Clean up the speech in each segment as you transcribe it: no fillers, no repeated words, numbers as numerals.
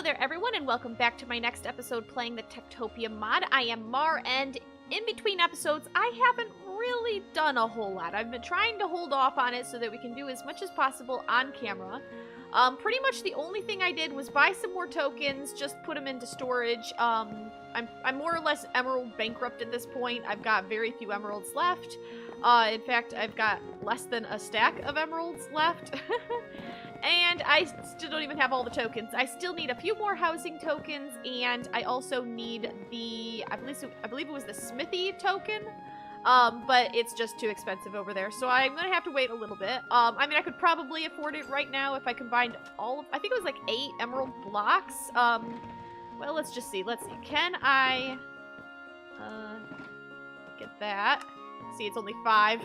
there, everyone, and welcome back to my next episode playing the TekTopia mod. I am Mar, and in between episodes, I haven't really done a whole lot. I've been trying to hold off on it so that we can do as much as possible on camera. Pretty much the only thing I did was buy some more tokens, just put them into storage. I'm more or less emerald bankrupt at this point. I've got very few emeralds left. In fact, I've got less than a stack of emeralds left. And I still don't even have all the tokens. I still need a few more housing tokens, and I also need the, I believe it was the smithy token, but it's just too expensive over there, so I'm gonna have to wait a little bit. I mean, I could probably afford it right now if I combined all of, I think it was like 8 emerald blocks. Well, let's just see, can I, get that? See, it's only 5.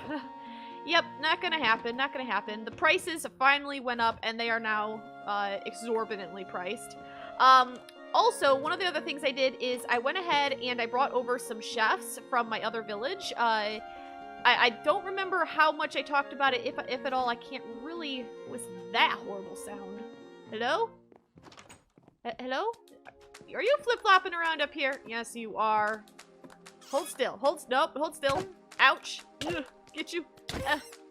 Yep, not gonna happen, not gonna happen. The prices finally went up, and they are now exorbitantly priced. Also, one of the other things I did is I went ahead and I brought over some chefs from my other village. I don't remember how much I talked about it, if at all. I can't really... Was that horrible sound? Hello? Hello? Are you flip-flopping around up here? Yes, you are. Hold still. Nope, hold still. Ouch. Ugh, get you.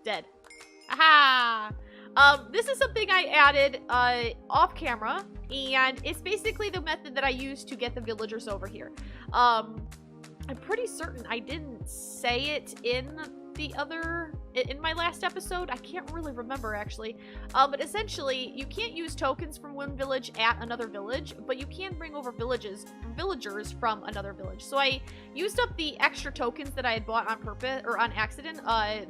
Dead. Aha! This is something I added off camera, and it's basically the method that I use to get the villagers over here. I'm pretty certain I didn't say it in my last episode. I can't really remember, actually. But essentially, you can't use tokens from one village at another village, but you can bring over villagers from another village. So I used up the extra tokens that I had bought on purpose, or on accident,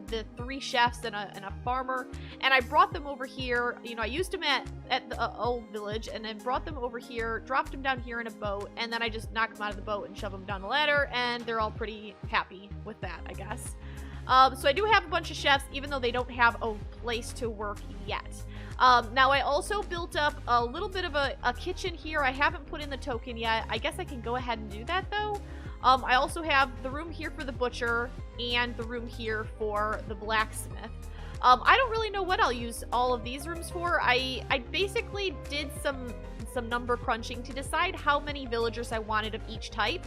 the 3 chefs and a farmer, and I brought them over here. You know, I used them at the old village, and then brought them over here, dropped them down here in a boat, and then I just knocked them out of the boat and shoved them down the ladder, and they're all pretty happy with that, I guess. So I do have a bunch of chefs, even though they don't have a place to work yet. Now I also built up a little bit of a kitchen here. I haven't put in the token yet. I guess I can go ahead and do that, though. I also have the room here for the butcher and the room here for the blacksmith. I don't really know what I'll use all of these rooms for. I basically did some number crunching to decide how many villagers I wanted of each type.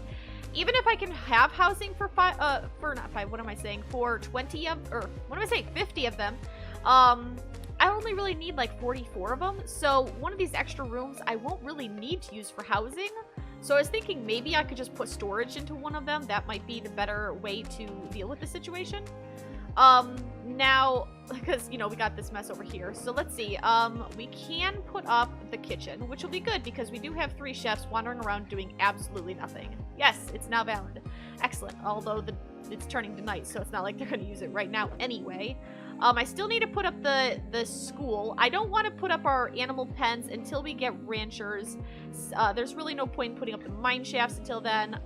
Even if I can have housing for 20 of, or what am I saying, 50 of them, I only really need like 44 of them, so one of these extra rooms I won't really need to use for housing. So I was thinking maybe I could just put storage into one of them. That might be the better way to deal with the situation. Now, because, you know, we got this mess over here. So let's see, we can put up the kitchen, which will be good because we do have 3 chefs wandering around doing absolutely nothing. Yes, it's now valid. Excellent, although it's turning to night, so it's not like they're going to use it right now anyway. I still need to put up the school. I don't want to put up our animal pens until we get ranchers. There's really no point in putting up the mine shafts until then.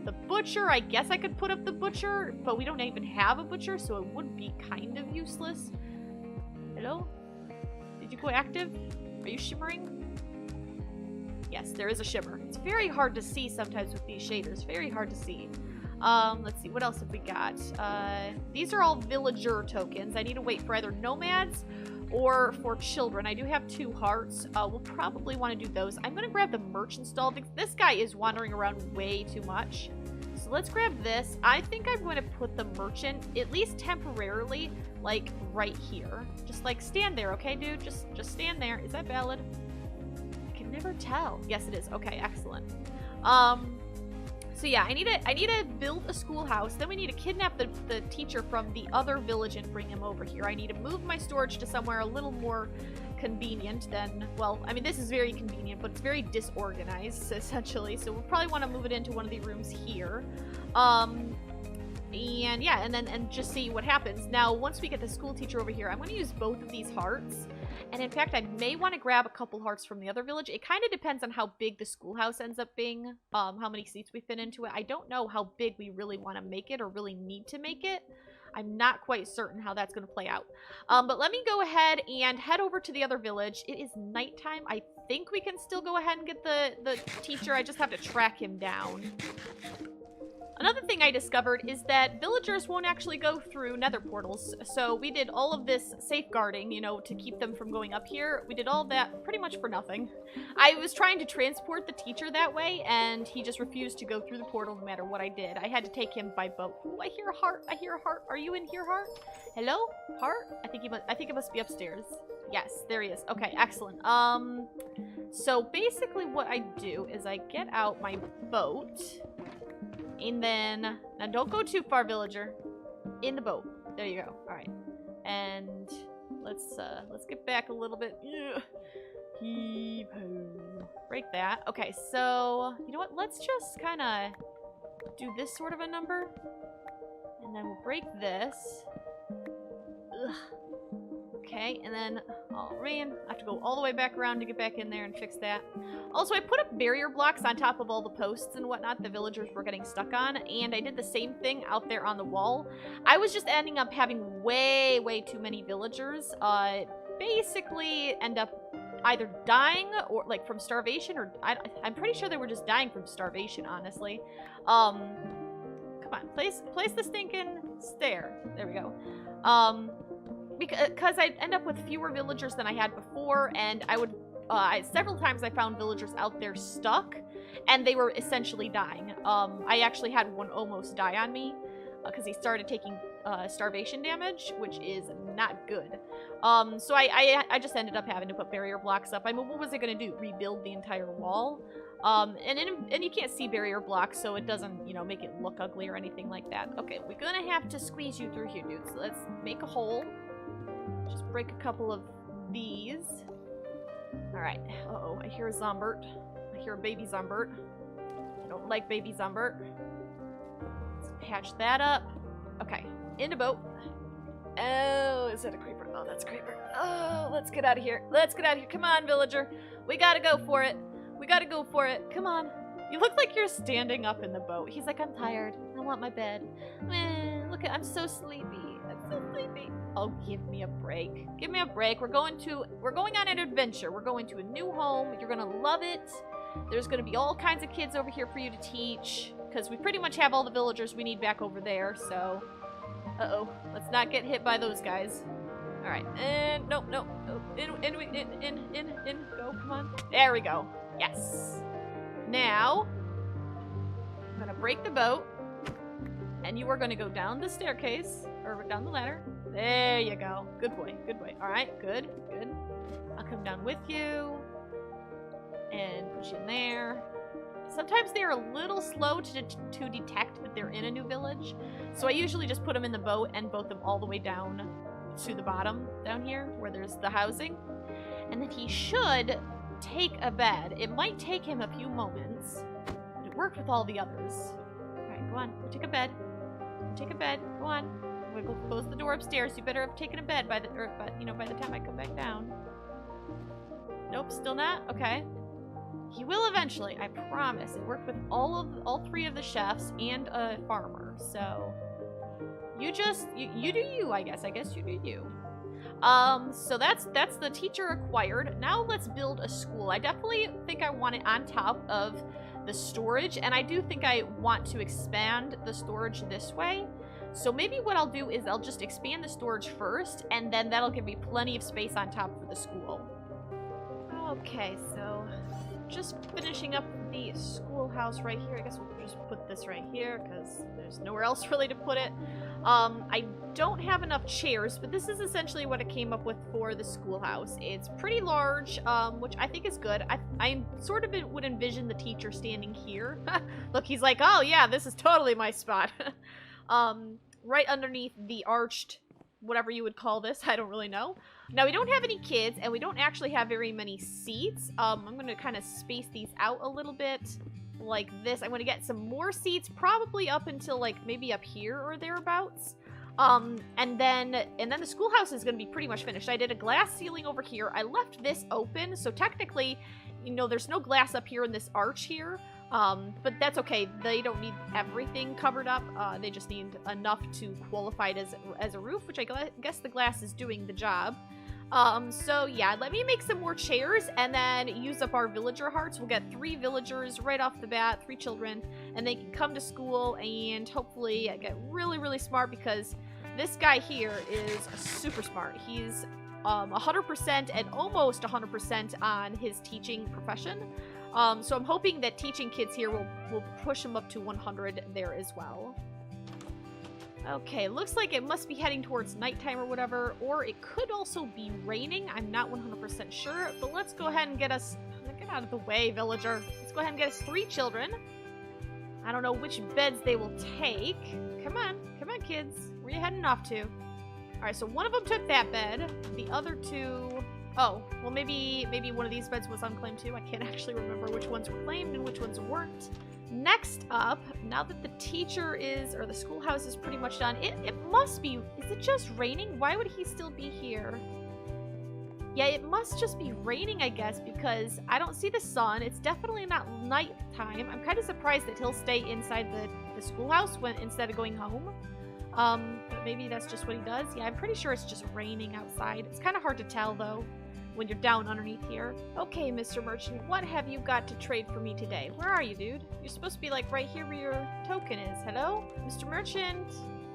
The butcher, I guess I could put up the butcher, but we don't even have a butcher, so it would be kind of useless. Hello? Did you go active? Are you shimmering? Yes, there is a shimmer. It's very hard to see sometimes with these shaders. Very hard to see. Let's see, what else have we got? These are all villager tokens. I need to wait for either nomads or for children. I do have 2 hearts. We'll probably want to do those. I'm going to grab the merchant stall because this guy is wandering around way too much. So let's grab this. I think I'm going to put the merchant, at least temporarily, like right here. Just like stand there, okay, dude? Just stand there. Is that valid? I can never tell. Yes, it is. Okay, excellent. So yeah, I need to build a schoolhouse. Then we need to kidnap the teacher from the other village and bring him over here. I need to move my storage to somewhere a little more convenient than, well, I mean, this is very convenient, but it's very disorganized, essentially. So we'll probably want to move it into one of the rooms here. And yeah, and just see what happens. Now, once we get the school teacher over here, I'm going to use both of these hearts. And in fact, I may want to grab a couple hearts from the other village. It kind of depends on how big the schoolhouse ends up being, how many seats we fit into it. I don't know how big we really want to make it or really need to make it. I'm not quite certain how that's going to play out. But let me go ahead and head over to the other village. It is nighttime. I think we can still go ahead and get the teacher. I just have to track him down. Another thing I discovered is that villagers won't actually go through nether portals. So we did all of this safeguarding, you know, to keep them from going up here. We did all that pretty much for nothing. I was trying to transport the teacher that way, and he just refused to go through the portal no matter what I did. I had to take him by boat. Ooh, I hear a heart. I hear a heart. Are you in here, heart? Hello? Heart? I think it must be upstairs. Yes, there he is. Okay, excellent. So basically what I do is I get out my boat. And then, now don't go too far, villager. In the boat. There you go. All right. And let's get back a little bit. Break that. Okay, so you know what? Let's just kind of do this sort of a number, and then we'll break this. Ugh. Okay, and then, oh man, I have to go all the way back around to get back in there and fix that. Also, I put up barrier blocks on top of all the posts and whatnot the villagers were getting stuck on, and I did the same thing out there on the wall. I was just ending up having way too many villagers, basically end up either dying or, like, from starvation, or I'm pretty sure they were just dying from starvation, honestly. Come on, place the stinking stair. There we go. Because I'd end up with fewer villagers than I had before, and I would, several times I found villagers out there stuck, and they were essentially dying. I actually had one almost die on me, because he started taking starvation damage, which is not good. So I just ended up having to put barrier blocks up. I mean, what was it going to do? Rebuild the entire wall? And you can't see barrier blocks, so it doesn't, you know, make it look ugly or anything like that. Okay, we're going to have to squeeze you through here, dude. So let's make a hole. Just break a couple of these. Alright. Uh-oh, I hear a Zombert. I hear a baby Zombert. I don't like baby Zombert. Let's patch that up. Okay, in the boat. Oh, is that a creeper? Oh, that's a creeper. Oh, let's get out of here. Let's get out of here. Come on, villager. We gotta go for it. We gotta go for it. Come on. You look like you're standing up in the boat. He's like, I'm tired. I want my bed. Look at, I'm so sleepy. I'm so sleepy. Oh, give me a break. Give me a break. We're going on an adventure. We're going to a new home. You're gonna love it. There's gonna be all kinds of kids over here for you to teach, because we pretty much have all the villagers we need back over there, so... Uh-oh. Let's not get hit by those guys. Alright. And... No. In. Go. Come on. There we go. Yes. Now... I'm gonna break the boat. And you are gonna go down the staircase. Or down the ladder. There you go. Good boy. Good boy. Alright. Good. Good. I'll come down with you. And put you in there. Sometimes they're a little slow to detect that they're in a new village. So I usually just put them in the boat and boat them all the way down to the bottom down here where there's the housing. And then he should take a bed. It might take him a few moments, but it worked with all the others. Alright, go on. Go take a bed. Go take a bed. Go on. I'm gonna go close the door upstairs. You better have taken a bed by the time I come back down. Nope, still not? Okay. He will eventually, I promise. It worked with all three of the chefs and a farmer, so you do you, I guess. I guess you do you. So that's the teacher acquired. Now let's build a school. I definitely think I want it on top of the storage, and I do think I want to expand the storage this way. So maybe what I'll do is I'll just expand the storage first, and then that'll give me plenty of space on top for the school. Okay, so just finishing up the schoolhouse right here. I guess we'll just put this right here because there's nowhere else really to put it. I don't have enough chairs, but this is essentially what I came up with for the schoolhouse. It's pretty large, which I think is good. I sort of would envision the teacher standing here. Look, he's like, oh yeah, this is totally my spot. Right underneath the arched, whatever you would call this, I don't really know. Now, we don't have any kids, and we don't actually have very many seats. I'm going to kind of space these out a little bit like this. I'm going to get some more seats, probably up until, like, maybe up here or thereabouts. And then the schoolhouse is going to be pretty much finished. I did a glass ceiling over here. I left this open, so technically, you know, there's no glass up here in this arch here. But that's okay. They don't need everything covered up. They just need enough to qualify it as a roof, which I guess the glass is doing the job. So yeah, let me make some more chairs and then use up our villager hearts. We'll get 3 villagers right off the bat, 3 children, and they can come to school and hopefully get really, really smart because this guy here is super smart. He's 100% and almost 100% on his teaching profession. So I'm hoping that teaching kids here will push him up to 100 there as well. Okay, looks like it must be heading towards nighttime or whatever, or it could also be raining. I'm not 100% sure, but let's go ahead and get us... Get out of the way, villager. Let's go ahead and get us 3 children. I don't know which beds they will take. Come on, kids. Where are you heading off to? Alright, so one of them took that bed. The other 2... Oh, well maybe one of these beds was unclaimed too. I can't actually remember which ones were claimed and which ones weren't. Next up, now that the teacher is, or the schoolhouse is pretty much done, it must be, is it just raining? Why would he still be here? Yeah, it must just be raining, I guess, because I don't see the sun. It's definitely not nighttime. I'm kind of surprised that he'll stay inside the schoolhouse instead of going home. But maybe that's just what he does. Yeah, I'm pretty sure it's just raining outside. It's kind of hard to tell, though, when you're down underneath here. Okay, Mr. Merchant, what have you got to trade for me today? Where are you, dude? You're supposed to be, like, right here where your token is. Hello? Mr. Merchant?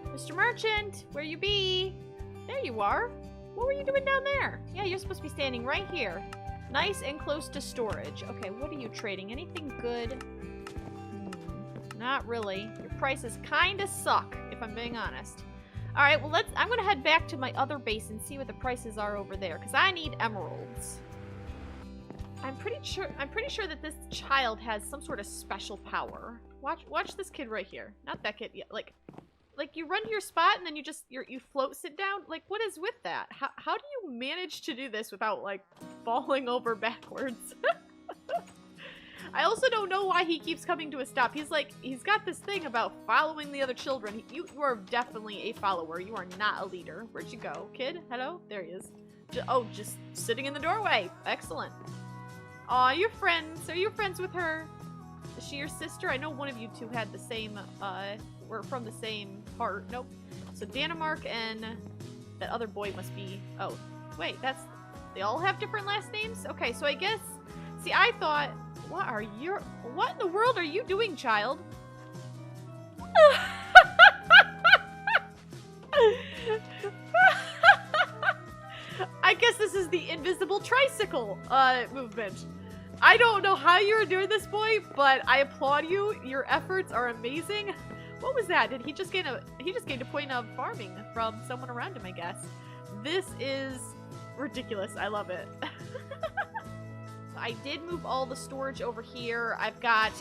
Mr. Merchant? Where you be? There you are. What were you doing down there? Yeah, you're supposed to be standing right here. Nice and close to storage. Okay, what are you trading? Anything good? Not really. Your prices kinda suck, if I'm being honest. Alright, well I'm gonna head back to my other base and see what the prices are over there, because I need emeralds. I'm pretty sure that this child has some sort of special power. Watch this kid right here. Not that kid. Yeah, like you run to your spot and then you float sit down? Like, what is with that? How do you manage to do this without, like, falling over backwards? I also don't know why he keeps coming to a stop. He's got this thing about following the other children. You are definitely a follower. You are not a leader. Where'd you go? Kid? Hello? There he is. Just sitting in the doorway. Excellent. Aw, you're friends. Are you friends with her? Is she your sister? I know one of you two had the same, were from the same part. Nope. So Denmark and that other boy must be... Oh, wait, they all have different last names? Okay, so I guess... See, I thought... What in the world are you doing, child? I guess this is the invisible tricycle movement. I don't know how you're doing this, boy, but I applaud you. Your efforts are amazing. What was that? Did he just gain a point of farming from someone around him, I guess? This is ridiculous. I love it. I did move all the storage over here. I've got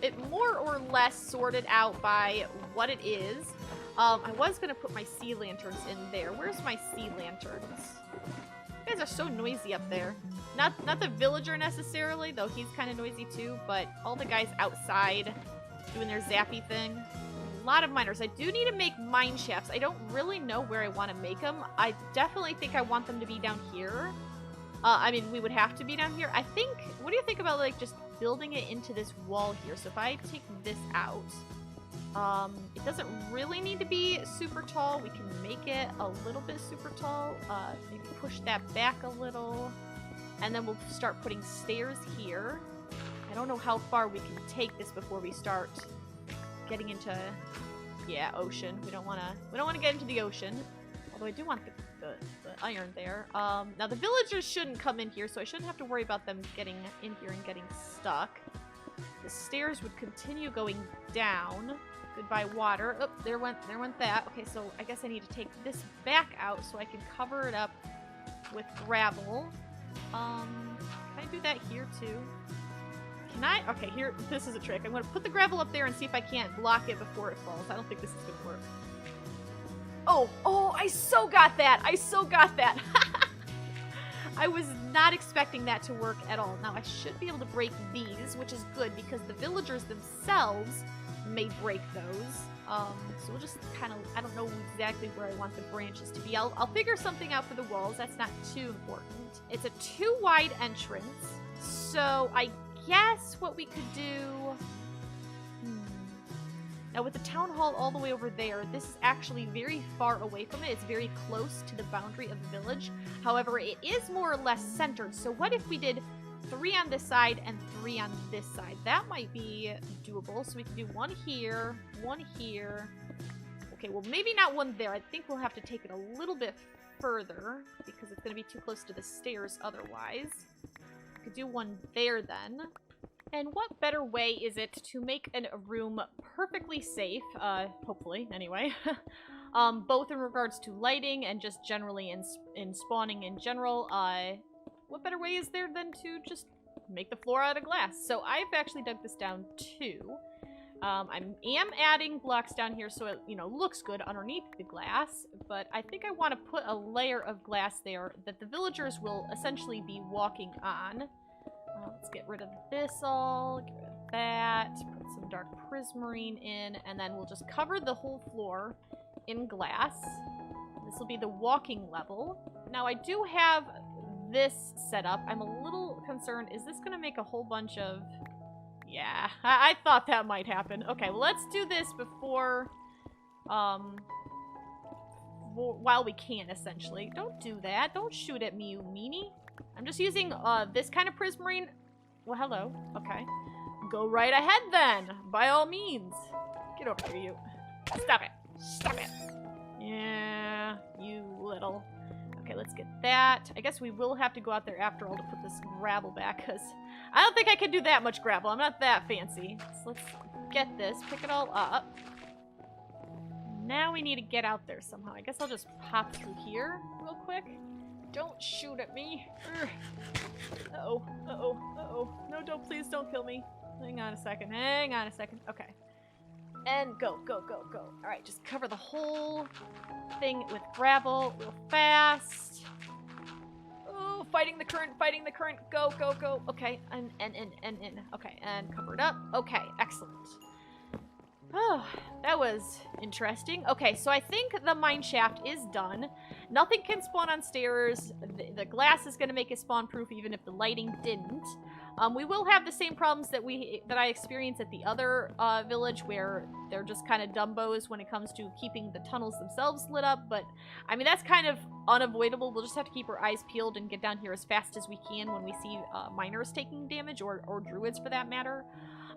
it more or less sorted out by what it is. I was going to put my sea lanterns in there. Where's my sea lanterns? You guys are so noisy up there. Not the villager necessarily, though he's kind of noisy too, but all the guys outside doing their zappy thing. A lot of miners. I do need to make mine shafts. I don't really know where I want to make them. I definitely think I want them to be down here. I mean, we would have to be down here. I think, what do you think about, like, just building it into this wall here? So if I take this out, it doesn't really need to be super tall. We can make it a little bit super tall. Maybe push that back a little. And then we'll start putting stairs here. I don't know how far we can take this before we start getting into, yeah, ocean. We don't want to get into the ocean. Although I do want the iron there. Now the villagers shouldn't come in here, so I shouldn't have to worry about them getting in here and getting stuck. The stairs would continue going down. Goodbye water. Oh, there went that. Okay, so I guess I need to take this back out so I can cover it up with gravel. Can I do that here too? Can I? Okay, here, this is a trick. I'm gonna put the gravel up there and see if I can't block it before it falls. I don't think this is gonna work. Oh, I so got that. I was not expecting that to work at all. Now, I should be able to break these, which is good because the villagers themselves may break those. So we'll just kind of, I don't know exactly where I want the branches to be. I'll figure something out for the walls. That's not too important. It's a 2-wide entrance. So I guess what we could do... Now with the town hall all the way over there, this is actually very far away from it. It's very close to the boundary of the village. However, it is more or less centered. So what if we did 3 on this side and 3 on this side? That might be doable. So we can do 1 here, 1 here. Okay, well maybe not 1 there. I think we'll have to take it a little bit further because it's going to be too close to the stairs otherwise. We could do 1 there then. And what better way is it to make a room perfectly safe, hopefully, anyway, both in regards to lighting and just generally in spawning in general, what better way is there than to just make the floor out of glass? So I've actually dug this down too. I am adding blocks down here so it, you know, looks good underneath the glass, but I think I want to put a layer of glass there that the villagers will essentially be walking on. Let's get rid of this all, get rid of that, put some dark prismarine in, and then we'll just cover the whole floor in glass. This will be the walking level. Now I do have this set up. I'm a little concerned. Is this going to make a whole bunch of... Yeah, I thought that might happen. Okay, well, let's do this before... while we can, essentially. Don't do that. Don't shoot at me, you meanie. I'm just using this kind of prismarine. Well, hello. Okay. Go right ahead then. By all means. Get over here, you. Stop it. Stop it. Yeah, you little. Okay, let's get that. I guess we will have to go out there after all to put this gravel back, because I don't think I can do that much gravel. I'm not that fancy. So let's get this, pick it all up. Now we need to get out there somehow. I guess I'll just pop through here real quick. Don't shoot at me. Uh-oh, uh-oh, uh-oh. No, please don't kill me. Hang on a second, hang on a second. Okay. And go, go, go, go. Alright, just cover the whole thing with gravel real fast. Oh, fighting the current, fighting the current. Go, go, go. Okay, and in. Okay, and cover it up. Okay, excellent. Oh, that was interesting. Okay, so I think the mine shaft is done. Nothing can spawn on stairs. The glass is going to make it spawn proof even if the lighting didn't. We will have the same problems that I experienced at the other village where they're just kind of dumbos when it comes to keeping the tunnels themselves lit up. But, I mean, that's kind of unavoidable. We'll just have to keep our eyes peeled and get down here as fast as we can when we see miners taking damage, or druids for that matter,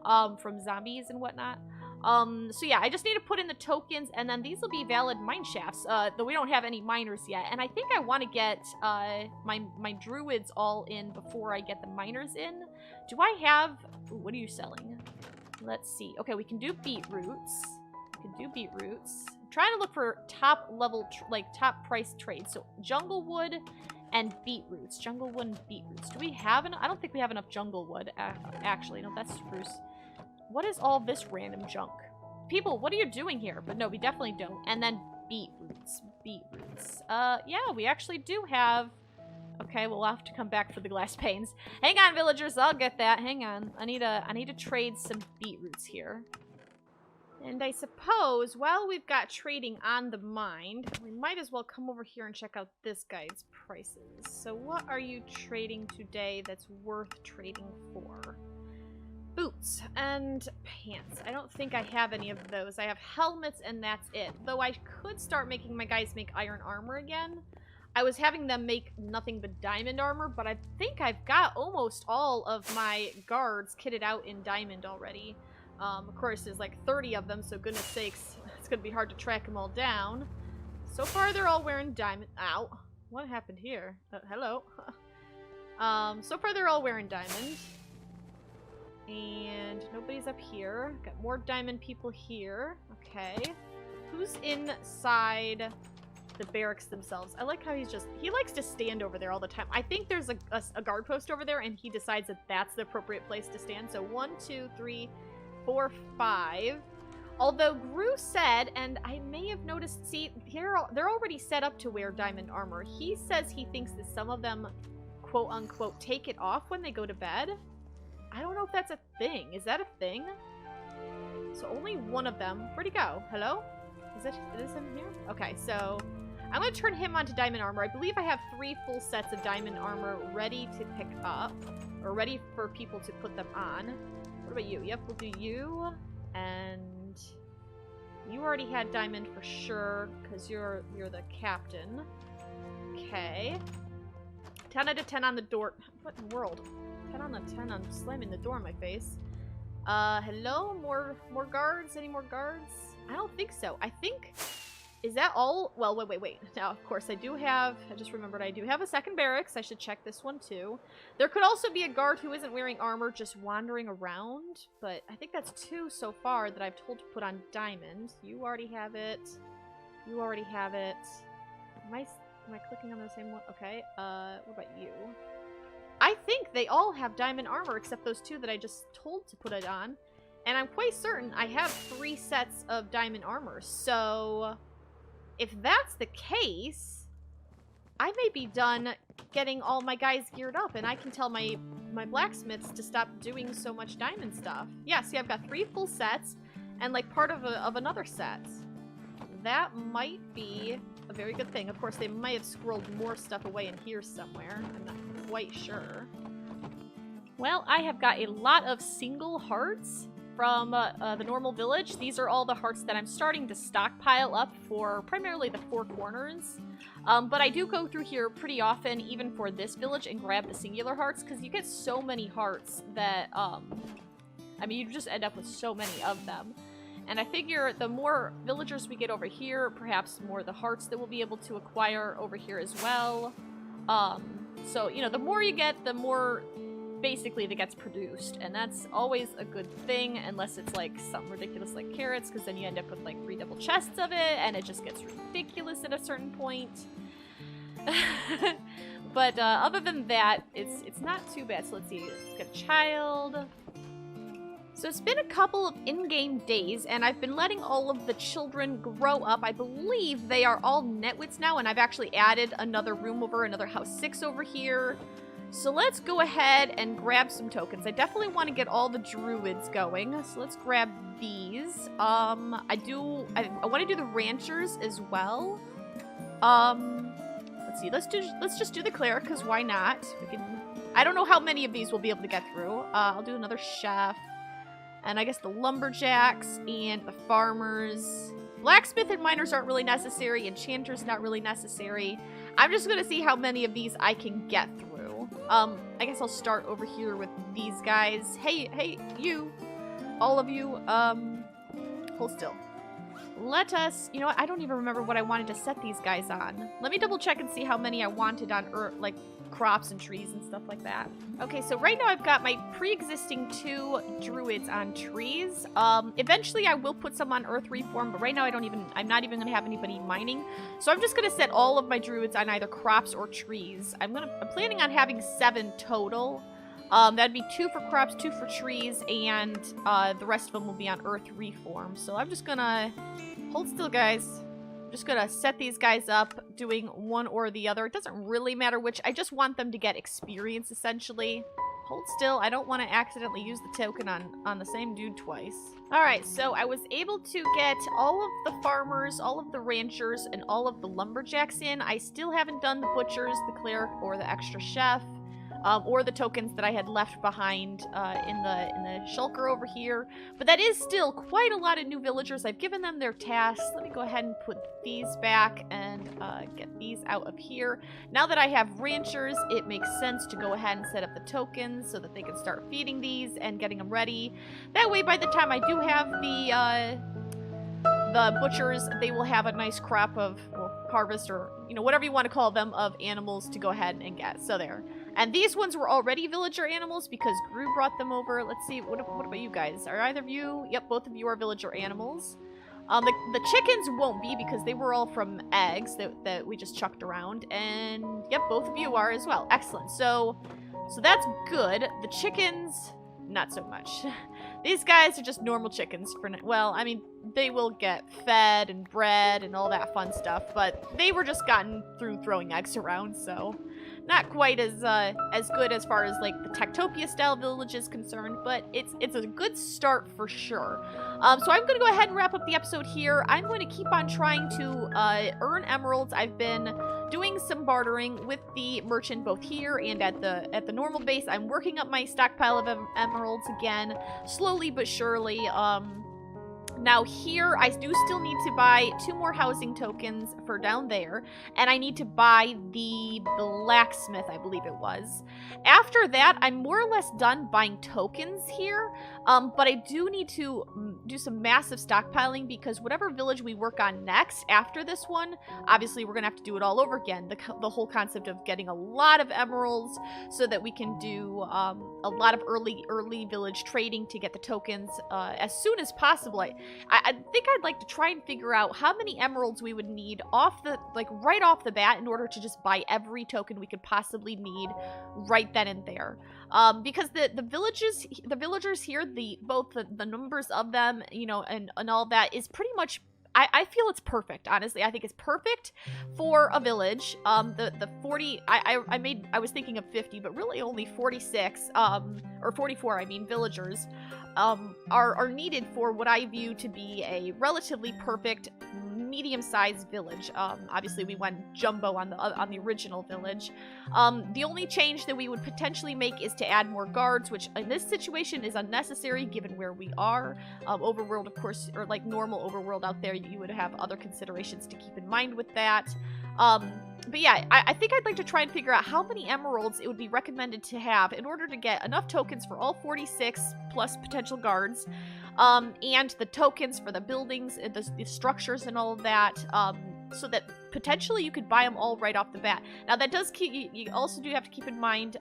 from zombies and whatnot. So yeah, I just need to put in the tokens, and then these will be valid mine shafts, though we don't have any miners yet. And I think I want to get, my druids all in before I get the miners in. Do I have... Ooh, what are you selling? Let's see. Okay, we can do beetroots. We can do beetroots. I'm trying to look for top level, top price trades. So, jungle wood and beetroots. Jungle wood and beetroots. Do we have enough? I don't think we have enough jungle wood, actually. No, that's spruce. What is all this random junk? People, what are you doing here? But no, we definitely don't. And then beetroots. Beetroots. Yeah, we actually do have... Okay, we'll have to come back for the glass panes. Hang on, villagers, I'll get that. Hang on. I need to trade some beetroots here. And I suppose, while we've got trading on the mind, we might as well come over here and check out this guy's prices. So what are you trading today that's worth trading for? Boots and pants. I don't think I have any of those. I have helmets and that's it. Though I could start making my guys make iron armor again. I was having them make nothing but diamond armor, but I think I've got almost all of my guards kitted out in diamond already. Of course, there's like 30 of them, so goodness sakes, it's gonna be hard to track them all down. So far, they're all wearing diamond. Ow. What happened here? Hello. So far, they're all wearing diamond. And nobody's up here. Got more diamond people here. Okay. Who's inside the barracks themselves? I like how he likes to stand over there all the time. I think there's a guard post over there, and he decides that that's the appropriate place to stand. So 1, 2, 3, 4, 5. Although Gru said, and I may have noticed, see, they're already set up to wear diamond armor. He says he thinks that some of them, quote unquote, take it off when they go to bed. I don't know if that's a thing. Is that a thing? So only one of them. Where'd he go? Hello? Is him here? Okay, so I'm going to turn him onto diamond armor. I believe I have 3 full sets of diamond armor ready to pick up. Or ready for people to put them on. What about you? Yep, we'll do you. And you already had diamond for sure, because you're the captain. Okay. 10 out of 10 on the door. What in the world? 10 on the 10 on slamming the door in my face. Hello? More guards? Any more guards? I don't think so. I think... Is that all? Well, wait. Now, of course, I just remembered I do have a second barracks. I should check this one, too. There could also be a guard who isn't wearing armor just wandering around, but I think that's 2 so far that I've told to put on diamond. You already have it. You already have it. Am I clicking on the same one? Okay, what about you? I think they all have diamond armor except those 2 that I just told to put it on. And I'm quite certain I have 3 sets of diamond armor, so... If that's the case, I may be done getting all my guys geared up, and I can tell my blacksmiths to stop doing so much diamond stuff. Yeah, see, I've got 3 full sets, and like part of another set. That might be a very good thing. Of course, they might have squirreled more stuff away in here somewhere. I'm not quite sure. Well, I have got a lot of single hearts from the normal village. These are all the hearts that I'm starting to stockpile up for primarily the 4 corners. But I do go through here pretty often, even for this village, and grab the singular hearts, because you get so many hearts that, I mean, you just end up with so many of them. And I figure the more villagers we get over here, perhaps the more the hearts that we'll be able to acquire over here as well. So, you know, the more you get, the more... basically that gets produced, and that's always a good thing, unless it's like something ridiculous like carrots, because then you end up with like 3 double chests of it, and it just gets ridiculous at a certain point. But other than that, it's not too bad. So let's see, let's get a child. So it's been a couple of in-game days, and I've been letting all of the children grow up. I believe they are all netwits now, and I've actually added another room over, another house 6 over here. So let's go ahead and grab some tokens. I definitely want to get all the druids going. So let's grab these. I want to do the ranchers as well. Let's see. Let's just do the cleric, because why not? I don't know how many of these we'll be able to get through. I'll do another chef. And I guess the lumberjacks and the farmers. Blacksmith and miners aren't really necessary. Enchanters not really necessary. I'm just going to see how many of these I can get through. I guess I'll start over here with these guys. Hey, you. All of you, hold still. Let us, you know what, I don't even remember what I wanted to set these guys on. Let me double check and see how many I wanted on like crops and trees and stuff like that. Okay, so right now I've got my pre-existing 2 druids on trees. Eventually I will put some on earth reform, but right now I'm not even gonna have anybody mining. So I'm just gonna set all of my druids on either crops or trees. I'm planning on having 7 total. That'd be 2 for crops, 2 for trees, and the rest of them will be on earth reform. So I'm just gonna hold still, guys. Just gonna set these guys up, doing one or the other. It doesn't really matter which. I just want them to get experience, essentially. Hold still. I don't want to accidentally use the token on the same dude twice. Alright, so I was able to get all of the farmers, all of the ranchers, and all of the lumberjacks in. I still haven't done the butchers, the cleric, or the extra chef. Or the tokens that I had left behind in the shulker over here. But that is still quite a lot of new villagers. I've given them their tasks. Let me go ahead and put these back and get these out of here. Now that I have ranchers, it makes sense to go ahead and set up the tokens so that they can start feeding these and getting them ready. That way, by the time I do have the butchers, they will have a nice crop of, well, harvest, or, you know, whatever you want to call them, of animals to go ahead and get. So there. And these ones were already villager animals because Gru brought them over. Let's see, what about you guys? Are either of you? Yep, both of you are villager animals. The chickens won't be because they were all from eggs that we just chucked around. And yep, both of you are as well. Excellent. So that's good. The chickens, not so much. These guys are just normal chickens for now. Well, I mean, they will get fed and bred and all that fun stuff, but they were just gotten through throwing eggs around, so not quite as good as far as like the TekTopia style village is concerned, but it's a good start for sure. So I'm gonna go ahead and wrap up the episode here. I'm going to keep on trying to earn emeralds. I've been doing some bartering with the merchant both here and at the normal base. I'm working up my stockpile of emeralds again, slowly but surely. Now here, I do still need to buy 2 more housing tokens for down there, and I need to buy the blacksmith, I believe it was. After that, I'm more or less done buying tokens here, but I do need to do some massive stockpiling because whatever village we work on next after this one, obviously we're going to have to do it all over again. The whole concept of getting a lot of emeralds so that we can do a lot of early village trading to get the tokens as soon as possible. I think I'd like to try and figure out how many emeralds we would need right off the bat in order to just buy every token we could possibly need right then and there. Because the villagers here, both the numbers of them, you know, and all that is pretty much, I feel it's perfect, honestly. I think it's perfect for a village. The 40, I was thinking of 50, but really only 46, or 44, I mean, villagers, are needed for what I view to be a relatively perfect medium-sized village. Obviously we went jumbo on the original village. The only change that we would potentially make is to add more guards, which in this situation is unnecessary given where we are. Overworld, of course, or like normal overworld out there, you would have other considerations to keep in mind with that. But yeah, I think I'd like to try and figure out how many emeralds it would be recommended to have in order to get enough tokens for all 46 plus potential guards, and the tokens for the buildings, and the structures and all of that, so that potentially you could buy them all right off the bat. Now that does keep, you also do have to keep in mind,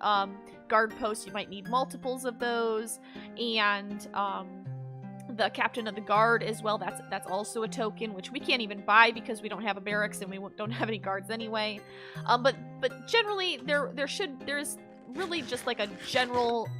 guard posts, you might need multiples of those, and, the captain of the guard as well, that's also a token, which we can't even buy because we don't have a barracks and we don't have any guards anyway. But generally there's really just like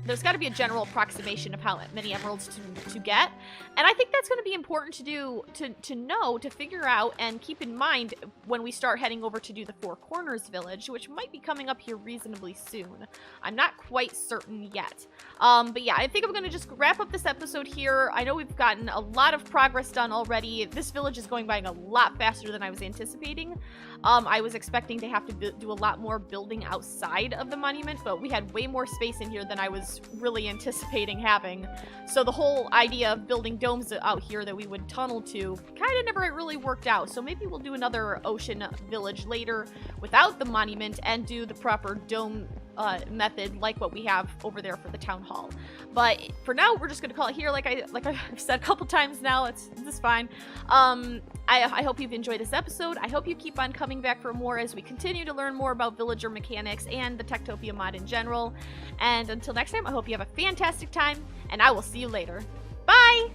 there's got to be a general approximation of how many emeralds to get, and I think that's going to be important to do, to figure out and keep in mind when we start heading over to do the Four Corners village, which might be coming up here reasonably soon. I'm not quite certain yet. But yeah, I think I'm going to just wrap up this episode here. I know we've gotten a lot of progress done already. This village is going by a lot faster than I was anticipating. I was expecting to have to do a lot more building outside of the monument, but we had way more space in here than I was really anticipating having. So the whole idea of building domes out here that we would tunnel to kind of never really worked out. So maybe we'll do another ocean village later without the monument and do the proper dome method like what we have over there for the town hall. But for now, we're just gonna call it here. Like I've said a couple times now, it's fine. I hope you've enjoyed this episode. I hope you keep on coming back for more as we continue to learn more about villager mechanics and the TekTopia mod in general. And until next time, I hope you have a fantastic time, and I will see you later. Bye!